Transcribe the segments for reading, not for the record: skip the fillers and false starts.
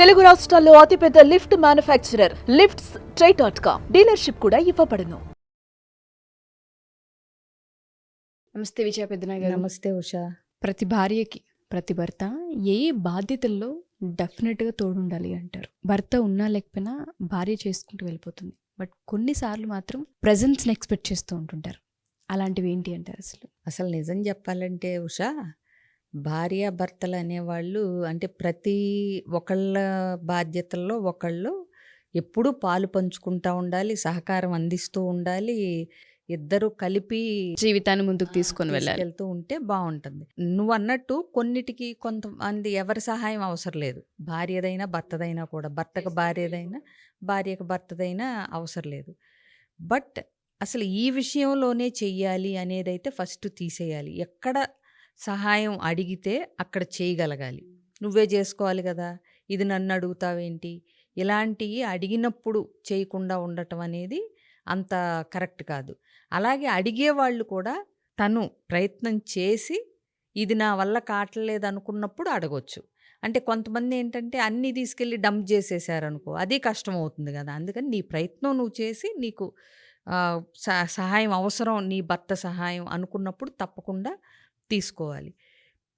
తెలుగు రాష్ట్రాల్లో అతిపెద్ద lift manufacturer lifts ట్రై.com dealership కూడా ఇవ్వబడును. నమస్తే విజయ పెద్దనాయ్ గారు. నమస్తే ఉషా. ప్రతి భార్యకి ప్రతి భర్త ఏ బాధ్యతల్లో డెఫినెట్గా తోడుండాలి అంటారు. భర్త ఉన్నా లేకపోయినా భార్య చేసుకుంటూ వెళ్ళిపోతుంది. బట్ కొన్నిసార్లు మాత్రం ప్రెజెన్స్ని ఎక్స్పెక్ట్ చేస్తూ ఉంటుంటారు. అలాంటివి ఏంటి అంటారు అసలు నిజం చెప్పాలంటే ఉషా, భార్య భర్తలు అనేవాళ్ళు అంటే ప్రతి ఒకళ్ళ బాధ్యతల్లో ఒకళ్ళు ఎప్పుడూ పాలు పంచుకుంటూ ఉండాలి, సహకారం అందిస్తూ ఉండాలి, ఇద్దరు కలిపి జీవితాన్ని ముందుకు తీసుకొని వెళ్తూ ఉంటే బాగుంటుంది. నువ్వు అన్నట్టు కొన్నిటికి కొంతమంది ఎవరి సహాయం అవసరం లేదు. భార్యదైనా భర్తదైనా కూడా, భర్తకు భార్యదైనా భార్యకు భర్తదైనా అవసరం లేదు. బట్ అసలు ఈ విషయంలోనే చెయ్యాలి అనేదైతే ఫస్ట్ తీసేయాలి. ఎక్కడ సహాయం అడిగితే అక్కడ చేయగలగాలి. నువ్వే చేసుకోవాలి కదా, ఇది నన్ను అడుగుతావేంటి, ఇలాంటివి అడిగినప్పుడు చేయకుండా ఉండటం అనేది అంత కరెక్ట్ కాదు. అలాగే అడిగేవాళ్ళు కూడా తను ప్రయత్నం చేసి ఇది నా వల్ల కావట్లేదు అనుకున్నప్పుడు అడగొచ్చు. అంటే కొంతమంది ఏంటంటే అన్నీ తీసుకెళ్ళి డంప్ చేసేసారనుకో, అది కష్టం అవుతుంది కదా. అందుకని నీ ప్రయత్నం నువ్వు చేసి నీకు సహాయం అవసరం, నీ భర్త సహాయం అనుకున్నప్పుడు తప్పకుండా తీసుకోవాలి.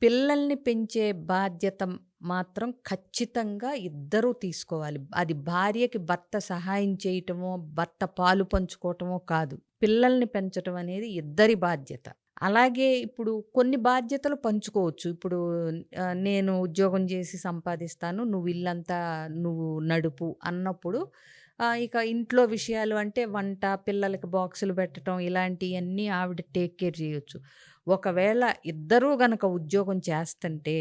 పిల్లల్ని పెంచే బాధ్యత మాత్రం ఖచ్చితంగా ఇద్దరూ తీసుకోవాలి. అది భార్యకి భర్త సహాయం చేయటమో, భర్త పాలు పంచుకోవటమో కాదు. పిల్లల్ని పెంచటం అనేది ఇద్దరి బాధ్యత. అలాగే ఇప్పుడు కొన్ని బాధ్యతలు పంచుకోవచ్చు. ఇప్పుడు నేను ఉద్యోగం చేసి సంపాదిస్తాను, నువ్వు ఇల్లంతా నువ్వు నడుపు అన్నప్పుడు ఇక ఇంట్లో విషయాలు అంటే వంట, పిల్లలకి బాక్సులు పెట్టడం, ఇలాంటివన్నీ ఆవిడ టేక్ కేర్ చేయొచ్చు. ఒకవేళ ఇద్దరూ గనక ఉద్యోగం చేస్తుంటే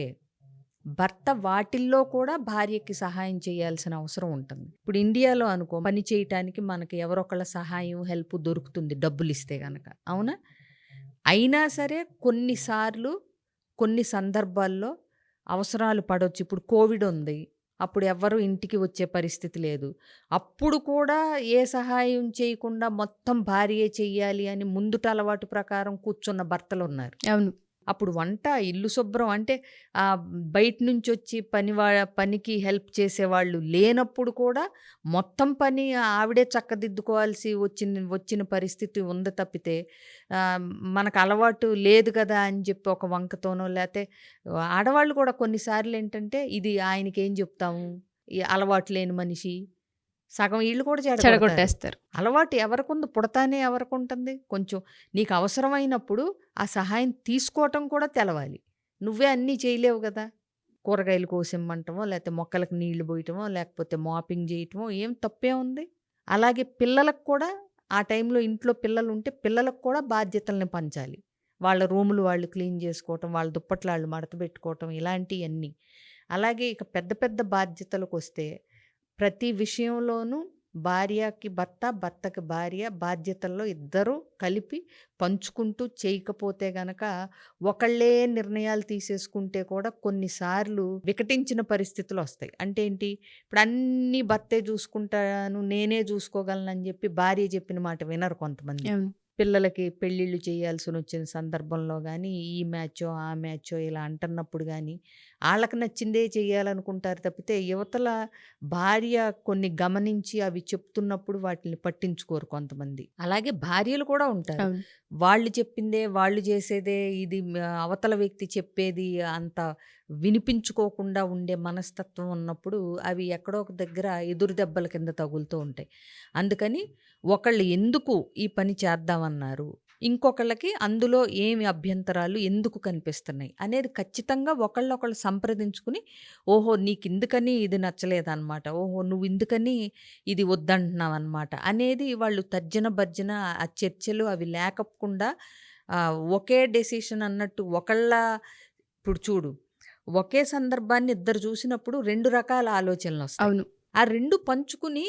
భర్త వాటిల్లో కూడా భార్యకి సహాయం చేయాల్సిన అవసరం ఉంటుంది. ఇప్పుడు ఇండియాలో అనుకో, పని చేయటానికి మనకి ఎవరొకళ్ళ సహాయం, హెల్ప్ దొరుకుతుంది డబ్బులు ఇస్తే గనక, అవునా? అయినా సరే కొన్నిసార్లు కొన్ని సందర్భాల్లో అవసరాలు పడవచ్చు. ఇప్పుడు కోవిడ్ ఉంది, అప్పుడు ఎవ్వరూ ఇంటికి వచ్చే పరిస్థితి లేదు. అప్పుడు కూడా ఏ సహాయం చేయకుండా మొత్తం భార్యే చెయ్యాలి అని ముందుట అలవాటు ప్రకారం కూర్చున్న భర్తలు ఉన్నారు. అవును. అప్పుడు వంట, ఇల్లు శుభ్రం అంటే బయట నుంచి వచ్చి పనికి హెల్ప్ చేసేవాళ్ళు లేనప్పుడు కూడా మొత్తం పని ఆవిడే చక్కదిద్దుకోవాల్సి వచ్చిన పరిస్థితి ఉంది తప్పితే మనకు అలవాటు లేదు కదా అని చెప్పి ఒక వంకతోనో, లేకపోతే ఆడవాళ్ళు కూడా కొన్నిసార్లు ఏంటంటే ఇది ఆయనకి ఏం చెప్తాము, ఈ అలవాటు లేని మనిషి, సగం ఇళ్ళు కూడా చెడగొట్టేస్తారు. అలవాటు ఎవరికుంది, పుడతానే ఎవరికుంటుంది. కొంచెం నీకు అవసరమైనప్పుడు ఆ సహాయం తీసుకోవటం కూడా తెలవాలి. నువ్వే అన్నీ చేయలేవు కదా. కూరగాయలు కోసిమ్మంటమో, లేకపోతే మొక్కలకు నీళ్లు పోయటమో, లేకపోతే మాపింగ్ చేయటమో ఏం తప్పే ఉంది. అలాగే పిల్లలకు కూడా ఆ టైంలో ఇంట్లో పిల్లలు ఉంటే పిల్లలకు కూడా బాధ్యతల్ని పంచాలి. వాళ్ళ రూములు వాళ్ళు క్లీన్ చేసుకోవటం, వాళ్ళ దుప్పట్లు వాళ్ళు మడత పెట్టుకోవటం, ఇలాంటివన్నీ. అలాగే ఇక పెద్ద పెద్ద బాధ్యతలకు వస్తే ప్రతి విషయంలోనూ భార్యకి భర్త, భర్తకి భార్య బాధ్యతల్లో ఇద్దరూ కలిపి పంచుకుంటూ చేయకపోతే గనక ఒకళ్ళే నిర్ణయాలు తీసేసుకుంటే కూడా కొన్నిసార్లు వికటించిన పరిస్థితులు వస్తాయి. అంటే ఏంటి, ఇప్పుడు అన్నీ భర్తే చూసుకుంటాను, నేనే చూసుకోగలను అని చెప్పి భార్య చెప్పిన మాట వినరు కొంతమంది. పిల్లలకి పెళ్ళిళ్ళు చేయాల్సి వచ్చిన సందర్భంలో కానీ, ఈ మ్యాచో ఆ మ్యాచో ఇలా అంటున్నప్పుడు కానీ వాళ్ళకి నచ్చిందే చేయాలనుకుంటారు తప్పితే యువతల భార్య కొన్ని గమనించి అవి చెప్తున్నప్పుడు వాటిని పట్టించుకోరు కొంతమంది. అలాగే భార్యలు కూడా ఉంటారు, వాళ్ళు చెప్పిందే వాళ్ళు చేసేదే, ఇది అవతల వ్యక్తి చెప్పేది అంత వినిపించుకోకుండా ఉండే మనస్తత్వం ఉన్నప్పుడు అవి ఎక్కడో ఒక దగ్గర ఎదురు దెబ్బల కింద తగులుతూ ఉంటాయి. అందుకని ఒకళ్ళు ఎందుకు ఈ పని చేద్దామన్నారు, ఇంకొకళ్ళకి అందులో ఏమి అభ్యంతరాలు ఎందుకు కనిపిస్తున్నాయి అనేది ఖచ్చితంగా ఒకళ్ళొకళ్ళు సంప్రదించుకుని, ఓహో నీకు ఇందుకని ఇది నచ్చలేదన్నమాట, ఓహో నువ్వు ఇందుకని ఇది వద్దంటున్నావు అనమాట అనేది వాళ్ళు తర్జన భర్జన ఆ చర్చలు అవి లేకుండా ఒకే డెసిషన్ అన్నట్టు ఇప్పుడు చూడు, ఒకే సందర్భాన్ని ఇద్దరు చూసినప్పుడు రెండు రకాల ఆలోచనలు వస్తాయి. అవును. ఆ రెండు పంచుకుని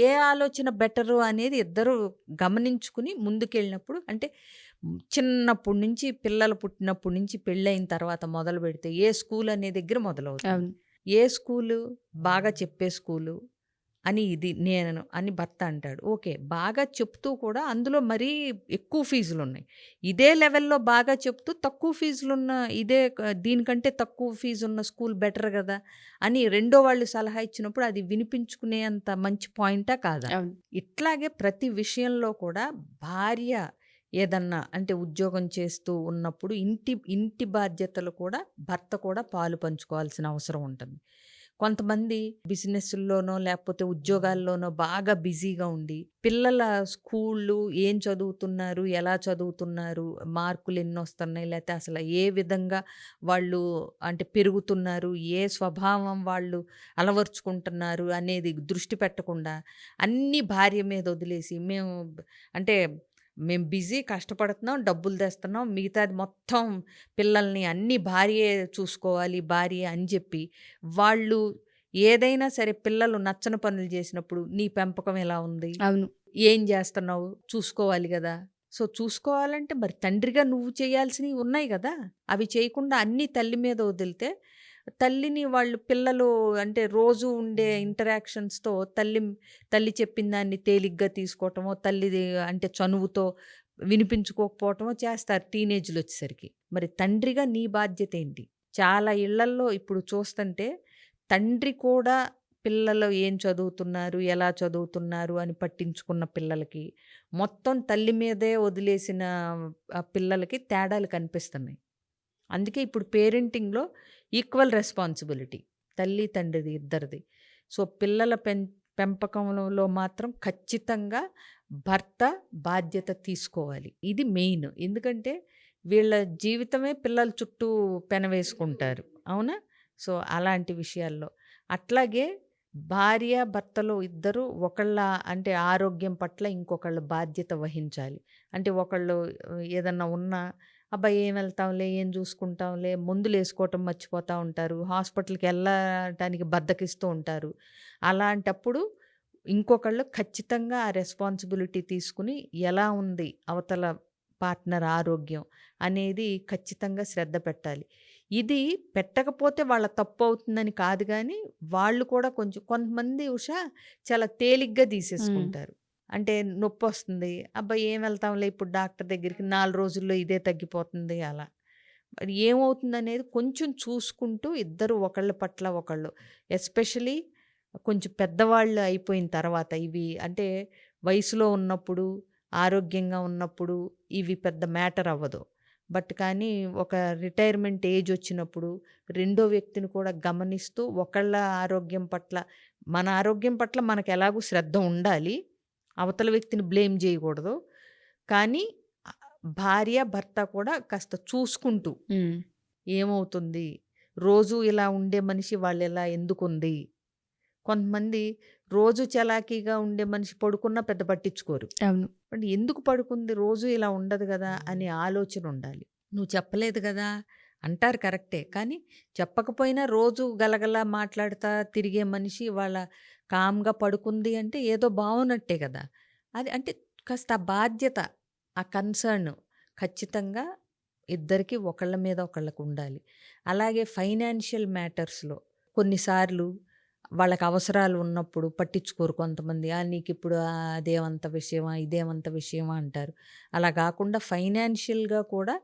ఏ ఆలోచన బెటరు అనేది ఇద్దరు గమనించుకుని ముందుకెళ్ళినప్పుడు, అంటే చిన్నప్పటి నుంచి పిల్లలు పుట్టినప్పటి నుంచి పెళ్ళైన తర్వాత మొదలు పెడితే ఏ స్కూల్ అనే దగ్గర మొదలవుతుంది. ఏ స్కూలు బాగా చెప్పే స్కూలు, అని ఇది నేను అని భర్త అంటాడు. ఓకే. బాగా చెప్తూ కూడా అందులో మరీ ఎక్కువ ఫీజులున్నాయి. ఇదే లెవెల్‌లో బాగా చెప్తూ తక్కువ ఫీజులున్న దీనికంటే తక్కువ ఫీజున్న స్కూల్ బెటర్ గదా! అని రెండో వాళ్ళు సలహా ఇచ్చినప్పుడు అది వినిపించుకునేంత మంచి పాయింటా కాదా? అవును. ఇట్లాగే ప్రతి విషయంలో కూడా భార్య ఏదన్నా అంటే ఉద్యోగం చేస్తూ ఉన్నప్పుడు ఇంటి బాధ్యతలు కూడా భర్త కూడా పాలు పంచుకోవాల్సిన అవసరం ఉంటుంది. కొంతమంది బిజినెస్‌ల్లోనో లేకపోతే ఉద్యోగాల్లోనో బాగా బిజీగా ఉండి పిల్లల స్కూళ్ళు ఏం చదువుతున్నారు, ఎలా చదువుతున్నారు, మార్కులు ఎన్నొస్తున్నాయి, లేతే అసలు ఏ విధంగా వాళ్ళు అంటే పెరుగుతున్నారు, ఏ స్వభావం వాళ్ళు అలవరుచుకుంటున్నారు అనేది దృష్టి పెట్టకుండా అన్నీ భార్య మీద వదిలేసి అంటే మేము బిజీ కష్టపడుతున్నాం, డబ్బులు తెస్తున్నాం, మిగతాది మొత్తం పిల్లల్ని అన్నీ భార్యే చూసుకోవాలి, భార్యే అని చెప్పి వాళ్ళు ఏదైనా సరే పిల్లలు నచ్చని పనులు చేసినప్పుడు నీ పెంపకం ఎలా ఉంది? అవును. ఏం చేస్తున్నావు? చూసుకోవాలి గదా! సో, చూసుకోవాలంటే మరి తండ్రిగా నువ్వు చేయాల్సినవి ఉన్నాయి గదా! అవి చేయకుండా అన్నీ తల్లి మీద వదిలితే తల్లిని వాళ్ళు పిల్లలు అంటే రోజు ఉండే ఇంటరాక్షన్స్‌తో తల్లి చెప్పిన దాన్ని తేలిగ్గా తీసుకోవటమో, తల్లిది అంటే చనువుతో వినిపించుకోకపోవటమో చేస్తారు టీనేజ్‌లొచ్చేసరికి. మరి తండ్రిగా నీ బాధ్యతేంటి? చాలా ఇళ్లల్లో ఇప్పుడు చూస్తుంటే తండ్రి కూడా పిల్లలు ఏం చదువుతున్నారు, ఎలా చదువుతున్నారు అని పట్టించుకున్న పిల్లలకి, మొత్తం తల్లి మీదే వదిలేసిన పిల్లలకి తేడాలు కనిపిస్తున్నాయి. అందుకే ఇప్పుడు పేరెంటింగ్‌లో ఈక్వల్ రెస్పాన్సిబిలిటీ తల్లి, తండ్రిది ఇద్దరిది. సో, పిల్లల పెంపకంలో మాత్రం ఖచ్చితంగా భర్త బాధ్యత తీసుకోవాలి. ఇది మెయిన్. ఎందుకంటే వీళ్ళ జీవితమే పిల్లల చుట్టూ పెనవేసుకుంటారు. అవునా? సో, అలాంటి విషయాల్లో. అట్లాగే భార్య, భర్తలు ఇద్దరూ ఒకళ్ళ అంటే ఆరోగ్యం పట్ల ఇంకొకళ్ళు బాధ్యత వహించాలి. అంటే ఒకళ్ళు ఏదన్నా ఉన్నా అబ్బా! ఏం వెళ్తాంలే, ఏం చూసుకుంటాంలే, మందులేసుకోవటం మర్చిపోతా ఉంటారు. హాస్పిటల్‌కి ఎళ్ళటానికి బద్ధకిస్తూ ఉంటారు. అలాంటప్పుడు ఇంకొకళ్ళు ఖచ్చితంగా ఆ రెస్పాన్సిబిలిటీ తీసుకొని ఎలా ఉంది అవతల పార్ట్నర్ ఆరోగ్యం అనేది ఖచ్చితంగా శ్రద్ధ పెట్టాలి. ఇది పెట్టకపోతే వాళ్ళ తప్పవుతుందని కాదు గానీ, వాళ్ళు కూడా కొంతమంది చాలా తేలిగ్గా హ్మ్. తీసేసుకుంటారు. అంటే నొప్పొస్తుంది. అబ్బా! ఏం వెళ్తాంలే ఇప్పుడు డాక్టర్ దగ్గరికి 4 రోజుల్లో ఇదే తగ్గిపోతుంది అలా. మరి ఏమవుతుందనేది కొంచెం చూసుకుంటూ ఇద్దరు ఒకళ్ళ పట్ల ఒకళ్ళు ఎస్పెషలీ కొంచెం పెద్దవాళ్ళు అయిపోయిన తర్వాత ఇవి అంటే వయసులో ఉన్నప్పుడు, ఆరోగ్యంగా ఉన్నప్పుడు ఇవి పెద్ద మ్యాటర్ అవ్వదు. బట్ కానీ ఒక రిటైర్మెంట్ ఏజ్ వచ్చినప్పుడు రెండో వ్యక్తిని కూడా గమనిస్తూ ఒకళ్ళ ఆరోగ్యం పట్ల మన ఆరోగ్యం పట్ల మనకెలాగూ శ్రద్ధ ఉండాలి. అవతల వ్యక్తిని బ్లేమ్ చేయకూడదు. కానీ ఆహ్, భార్య, భర్త కూడా కాస్త చూసుకుంటూ హ్మ్. ఏమవుతుంది? రోజు ఇలా ఉండే మనిషి వాళ్ళిలా ఎందుకుంది? కొంతమంది రోజు చలాకీగా ఉండే మనిషి పడుకున్నా పెద్ద పట్టించుకోరు. అవును. అంటే ఎందుకు పడుకుంది? రోజు ఇలా ఉండదు గదా! అనే ఆలోచన ఉండాలి. నువ్వు చెప్పలేదు గదా! అంటారు కరెక్టే. కానీ చెప్పకపోయినా రోజు గలగలా మాట్లాడుతా తిరిగే మనిషి ఇవాళ కామ్‌గా పడుకుంది అంటే ఏదో బావున్నట్టే గదా! అది అంటే కాస్త ఆ బాధ్యత, ఆ కన్సర్న్ ఖచ్చితంగా ఇద్దరికీ ఒకళ్ళ మీద ఒకళ్ళకుండాలి. అలాగే ఫైనాన్షియల్ మ్యాటర్స్‌లో కొన్నిసార్లు వాళ్ళకి అవసరాలు ఉన్నప్పుడు పట్టించుకోరు కొంతమంది. నీకిప్పుడు అదేమంత విషయమా? ఇదేమంత విషయమా? అంటారు. అలా గాకుండా ఫైనాన్షియల్‌గా కూడా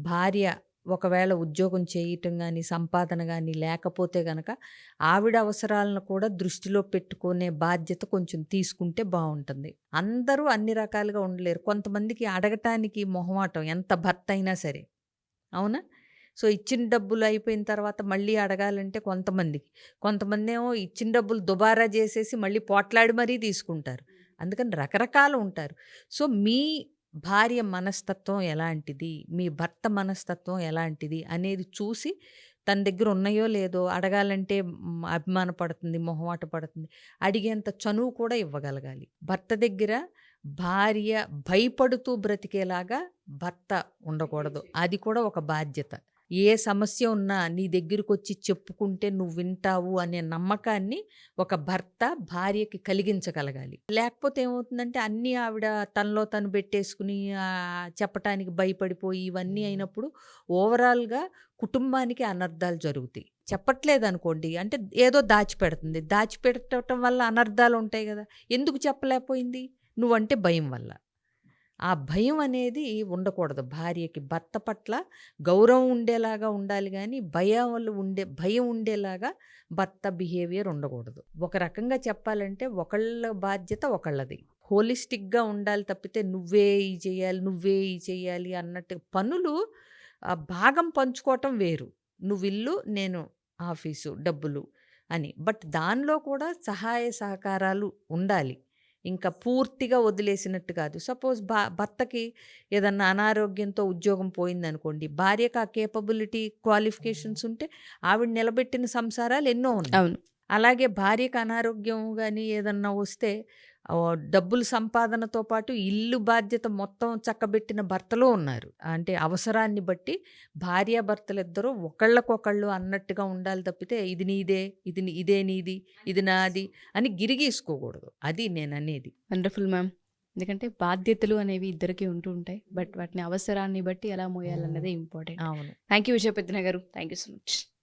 భార్య ఒకవేళ ఉద్యోగం చేయటం గాని, సంపాదన గాని లేకపోతే గనక ఆవిడ అవసరాలను కూడా దృష్టిలో పెట్టుకునే బాధ్యత కొంచెం తీసుకుంటే బావుంటుంది. అందరూ అన్ని రకాలుగా ఉండలేరు. కొంతమందికి అడగటానికి మొహమాటం ఎంత భర్త అయినా సరే. అవునా? సో, ఇచ్చిన డబ్బులు అయిపోయిన తర్వాత మళ్ళీ అడగాలంటే కొంతమందికి. కొంతమందేమో ఇచ్చిన డబ్బులు దుబారా జేసేసి మళ్ళీ పోట్లాడి మరీ తీసుకుంటారు. అందుకని రకరకాలు ఉంటారు. సో, మీ భార్య మనస్తత్వం ఎలాంటిది? మీ భర్త మనస్తత్వం ఎలాంటిది? అనేది చూసి తన దగ్గర ఉన్నాయో లేదో అడగాలంటే అభిమాన పడుతుంది, మొహమాట పడుతుంది. అడిగేంత చనువు కూడా ఇవ్వగలగాలి. భర్త దగ్గర భార్య భయపడుతూ బ్రతికేలాగా భర్త ఉండకూడదు. అది కూడా ఒక బాధ్యత. ఏ సమస్య ఉన్నా నీ దగ్గరికి వచ్చి చెప్పుకుంటే నువ్వు వింటావు అనే నమ్మకాన్ని ఒక భర్త భార్యకి కలిగించగలగాలి. లేకపోతే ఏమవుతుందంటే అన్నీ ఆవిడ తనలో తను పెట్టేసుకుని చెప్పటానికి భయపడిపోయి ఇవన్నీ అయినప్పుడు ఓవరాల్గా కుటుంబానికి అనర్థాలు జరుగుతాయి. చెప్పట్లేదనుకోండి అంటే ఏదో దాచిపెడుతుంది. దాచిపెట్టడం వల్ల అనర్థాలు ఉంటాయి కదా. ఎందుకు చెప్పలేకపోయింది? నువ్వంటే భయం వల్ల. ఆ భయం అనేది ఉండకూడదు. భార్యకి భర్త పట్ల గౌరవం ఉండేలాగా ఉండాలి కానీ భయం ఉండేలాగా భర్త బిహేవియర్ ఉండకూడదు. ఒక రకంగా చెప్పాలంటే ఒకళ్ళ బాధ్యత ఒకళ్ళది. హోలిస్టిక్గా ఉండాలి తప్పితే నువ్వే ఈ చేయాలి అన్నట్టు పనులు భాగం పంచుకోవటం వేరు. నువ్వు ఇల్లు, నేను ఆఫీసు, డబ్బులు అని. బట్ దానిలో కూడా సహాయ సహకారాలు ఉండాలి. ఇంకా పూర్తిగా వదిలేసినట్టు కాదు. సపోజ్ భర్తకి ఏదన్నా అనారోగ్యంతో ఉద్యోగం పోయిందనుకోండి, భార్యకు ఆ కేపబిలిటీ క్వాలిఫికేషన్స్ ఉంటే ఆవిడ నిలబెట్టిన సంసారాలు ఎన్నో ఉన్నాయి. అవును. అలాగే భార్యకు అనారోగ్యం కానీ ఏదన్నా వస్తే డబ్బుల సంపాదనతో పాటు ఇల్లు బాధ్యత మొత్తం చక్కబెట్టిన భర్తలు ఉన్నారు. అంటే అవసరాన్ని బట్టి భార్యాభర్తలిద్దరూ ఒకళ్ళకొకళ్ళు అన్నట్టుగా ఉండాలి తప్పితే ఇది నీదే, ఇదే నీది, ఇది నాది అని గిరిగీసుకోకూడదు. అది నేను అనేది. Wonderful ma'am. ఎందుకంటే బాధ్యతలు అనేవి ఇద్దరికి ఉంటూ ఉంటాయి. బట్ వాటిని అవసరాన్ని బట్టి ఎలా మోయాలన్నదే ఇంపార్టెంట్. అవును. థ్యాంక్ యూ విజయపెద్దన గారు. Thank you so much.